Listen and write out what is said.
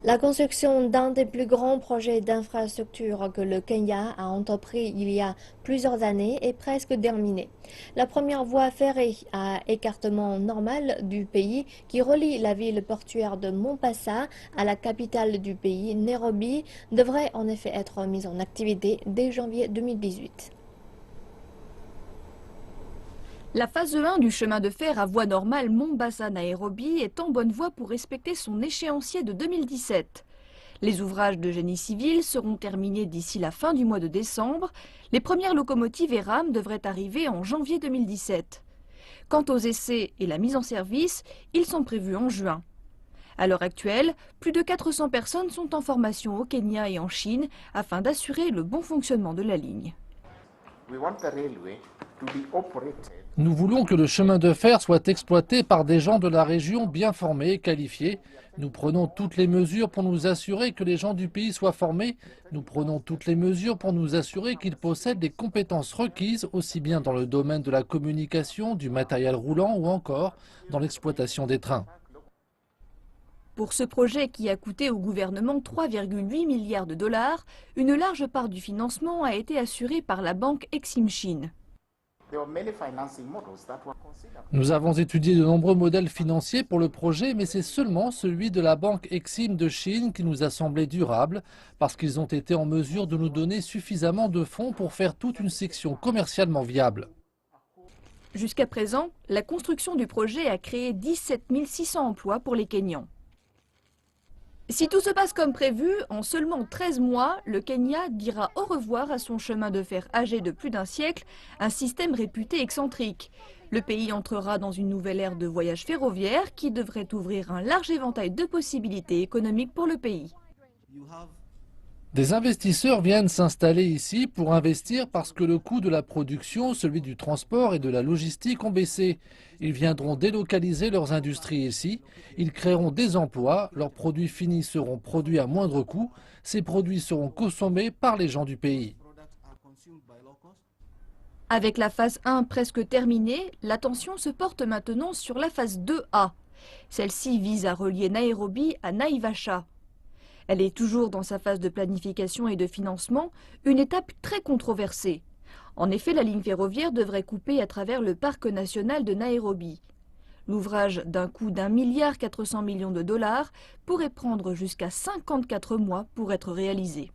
La construction d'un des plus grands projets d'infrastructure que le Kenya a entrepris il y a plusieurs années est presque terminée. La première voie ferrée à écartement normal du pays qui relie la ville portuaire de Mombasa à la capitale du pays, Nairobi, devrait en effet être mise en activité dès janvier 2018. La phase 1 du chemin de fer à voie normale Mombasa-Nairobi est en bonne voie pour respecter son échéancier de 2017. Les ouvrages de génie civil seront terminés d'ici la fin du mois de décembre. Les premières locomotives et rames devraient arriver en janvier 2017. Quant aux essais et la mise en service, ils sont prévus en juin. À l'heure actuelle, plus de 400 personnes sont en formation au Kenya et en Chine afin d'assurer le bon fonctionnement de la ligne. Nous voulons que le chemin de fer soit exploité par des gens de la région bien formés et qualifiés. Nous prenons toutes les mesures pour nous assurer que les gens du pays soient formés. Nous prenons toutes les mesures pour nous assurer qu'ils possèdent les compétences requises, aussi bien dans le domaine de la communication, du matériel roulant ou encore dans l'exploitation des trains. Pour ce projet qui a coûté au gouvernement 3,8 milliards de dollars, une large part du financement a été assurée par la banque Exim Chine. Nous avons étudié de nombreux modèles financiers pour le projet, mais c'est seulement celui de la banque Exim de Chine qui nous a semblé durable, parce qu'ils ont été en mesure de nous donner suffisamment de fonds pour faire toute une section commercialement viable. Jusqu'à présent, la construction du projet a créé 17 600 emplois pour les Kenyans. Si tout se passe comme prévu, en seulement 13 mois, le Kenya dira au revoir à son chemin de fer âgé de plus d'un siècle, un système réputé excentrique. Le pays entrera dans une nouvelle ère de voyage ferroviaire qui devrait ouvrir un large éventail de possibilités économiques pour le pays. Des investisseurs viennent s'installer ici pour investir parce que le coût de la production, celui du transport et de la logistique ont baissé. Ils viendront délocaliser leurs industries ici, ils créeront des emplois, leurs produits finis seront produits à moindre coût, ces produits seront consommés par les gens du pays. Avec la phase 1 presque terminée, l'attention se porte maintenant sur la phase 2A. Celle-ci vise à relier Nairobi à Naivasha. Elle est toujours dans sa phase de planification et de financement, une étape très controversée. En effet, la ligne ferroviaire devrait couper à travers le parc national de Nairobi. L'ouvrage, d'un coût d'1,4 milliard de dollars, pourrait prendre jusqu'à 54 mois pour être réalisé.